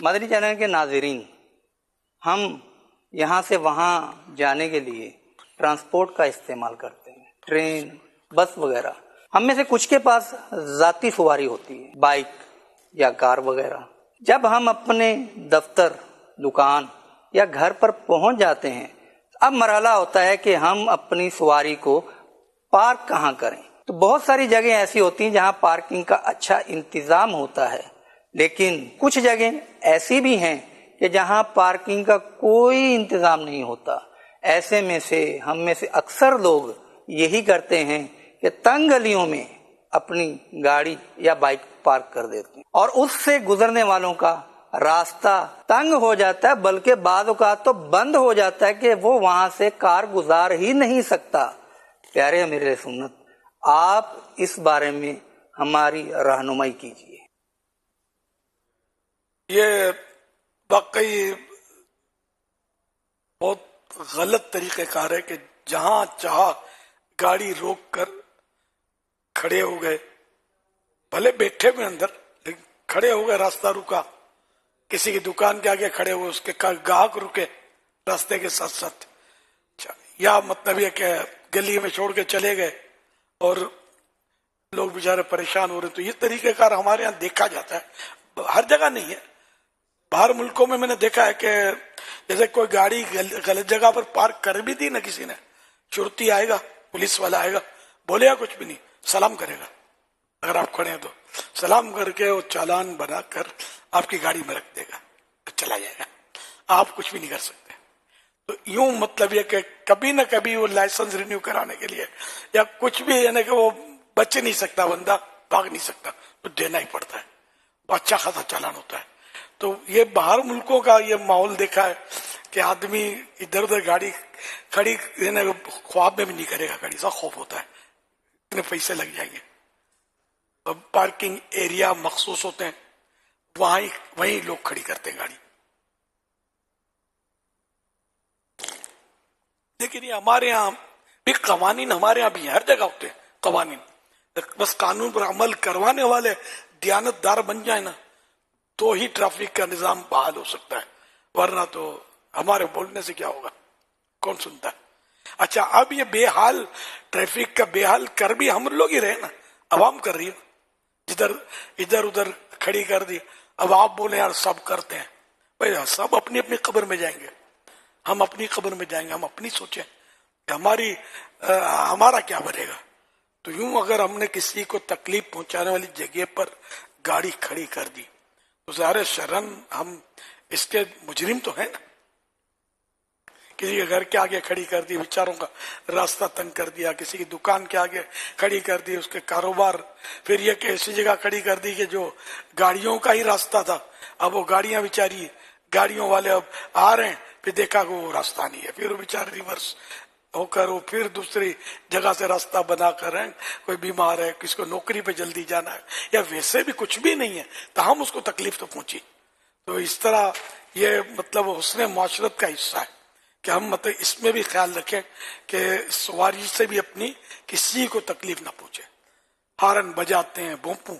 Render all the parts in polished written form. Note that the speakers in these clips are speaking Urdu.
مدنی چینل کے ناظرین، ہم یہاں سے وہاں جانے کے لیے ٹرانسپورٹ کا استعمال کرتے ہیں، ٹرین، بس وغیرہ۔ ہم میں سے کچھ کے پاس ذاتی سواری ہوتی ہے، بائک یا کار وغیرہ۔ جب ہم اپنے دفتر، دکان یا گھر پر پہنچ جاتے ہیں، اب مرحلہ ہوتا ہے کہ ہم اپنی سواری کو پارک کہاں کریں۔ تو بہت ساری جگہیں ایسی ہوتی ہیں جہاں پارکنگ کا اچھا انتظام ہوتا ہے، لیکن کچھ جگہیں ایسی بھی ہیں کہ جہاں پارکنگ کا کوئی انتظام نہیں ہوتا۔ ایسے میں سے ہم میں سے اکثر لوگ یہی کرتے ہیں کہ تنگ گلیوں میں اپنی گاڑی یا بائک پارک کر دیتے ہیں، اور اس سے گزرنے والوں کا راستہ تنگ ہو جاتا ہے، بلکہ بعض اوقات تو بند ہو جاتا ہے کہ وہ وہاں سے کار گزار ہی نہیں سکتا۔ پیارے امیر سنت، آپ اس بارے میں ہماری رہنمائی کیجیے۔ یہ واقعی بہت غلط طریقہ کار ہے کہ جہاں چاہا گاڑی روک کر کھڑے ہو گئے، بھلے بیٹھے ہوئے اندر لیکن کھڑے ہو گئے، راستہ رکا، کسی کی دکان کے آگے کھڑے ہوئے، اس کے گاہک رکے راستے کے ساتھ ساتھ، یا مطلب یہ کہ گلی میں چھوڑ کے چلے گئے اور لوگ بیچارے پریشان ہو رہے۔ تو یہ طریقہ کار ہمارے یہاں دیکھا جاتا ہے، ہر جگہ نہیں ہے۔ باہر ملکوں میں نے دیکھا ہے کہ جیسے کوئی گاڑی غلط جگہ پر پارک کر بھی دی نا کسی نے، چورتی آئے گا، پولیس والا آئے گا، بولے گا کچھ بھی نہیں، سلام کرے گا، اگر آپ کھڑے ہیں تو سلام کر کے وہ چالان بنا کر آپ کی گاڑی میں رکھ دے گا، چلا جائے گا، آپ کچھ بھی نہیں کر سکتے۔ تو یوں مطلب یہ کہ کبھی نہ کبھی وہ لائسنس رینیو کرانے کے لیے یا کچھ بھی، یعنی کہ وہ بچ نہیں سکتا، بندہ بھاگ نہیں سکتا، تو دینا ہی پڑتا ہے، وہ اچھا خاصا چالان ہوتا ہے۔ تو یہ باہر ملکوں کا یہ ماحول دیکھا ہے کہ آدمی ادھر ادھر گاڑی کھڑی خواب میں بھی نہیں کرے گا، گاڑی سا خوف ہوتا ہے اتنے پیسے لگ جائیں گے۔ پارکنگ ایریا مخصوص ہوتے ہیں، وہیں لوگ کھڑی کرتے ہیں گاڑی۔ لیکن یہ ہمارے یہاں بھی قوانین، ہمارے یہاں بھی ہر جگہ ہوتے ہیں قوانین، بس قانون پر عمل کروانے والے دیانت دار بن جائیں نا تو ہی ٹریفک کا نظام بحال ہو سکتا ہے، ورنہ تو ہمارے بولنے سے کیا ہوگا، کون سنتا ہے۔ اچھا، اب یہ بے حال ٹریفک کا بے حال کر بھی ہم لوگ ہی رہے نا، عوام کر رہی ہے، ادھر ادھر کھڑی کر دی۔ اب آپ بولے یار سب کرتے ہیں، بھائی سب اپنی اپنی قبر میں جائیں گے، ہم اپنی قبر میں جائیں گے، ہم اپنی سوچیں کہ ہمارا کیا بنے گا۔ تو یوں اگر ہم نے کسی کو تکلیف پہنچانے والی جگہ پر گاڑی کھڑی کر دی تو ظاہر شرن ہم اس کے مجرم تو ہیں نا۔ کسی کے گھر کے آگے کھڑی کر دی، بیچاروں کا راستہ تنگ کر دیا، کسی کی دکان کے آگے کھڑی کر دی، اس کے کاروبار، پھر یہ کہ ایسی جگہ کھڑی کر دی کہ جو گاڑیوں کا ہی راستہ تھا، اب وہ گاڑیاں بیچاری، گاڑیوں والے اب آ رہے ہیں، پھر دیکھا کہ وہ راستہ نہیں ہے، پھر وہ بیچارے ریورس ہو کر وہ پھر دوسری جگہ سے راستہ بنا کر ہیں، کوئی بیمار ہے، کسی کو نوکری پہ جلدی جانا ہے، یا ویسے بھی کچھ بھی نہیں ہے تو ہم اس کو تکلیف تو پہنچی۔ تو اس طرح یہ مطلب حسن معاشرت کا حصہ ہے کہ ہم مطلب اس میں بھی خیال رکھیں کہ سواری سے بھی اپنی کسی کو تکلیف نہ پہنچے۔ ہارن بجاتے ہیں، بھونپو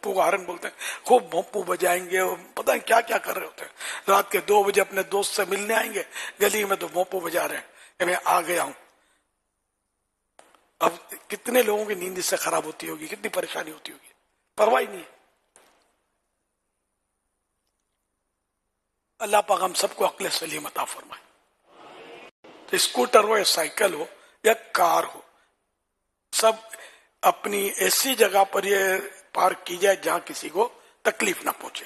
کو ہارن بولتے ہیں، خوب بھونپو بجائیں گے، پتہ نہیں کیا کیا کر رہے ہوتے ہیں، رات کے 2 بجے اپنے دوست سے ملنے آئیں گے گلی میں تو بھونپو بجا رہے ہیں کہ میں آ گیا ہوں۔ اب کتنے لوگوں کی نیند اس سے خراب ہوتی ہوگی، کتنی پریشانی ہوتی ہوگی، پرواہ نہیں ہے۔ اللہ پاک ہم سب کو عقل سلیم عطا فرمائے۔ تو اسکوٹر ہو یا سائیکل ہو یا کار ہو، سب اپنی ایسی جگہ پر یہ پارک کی جائے جہاں کسی کو تکلیف نہ پہنچے۔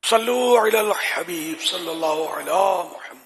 صلو علی الحبیب صلی اللہ علیہ محمد۔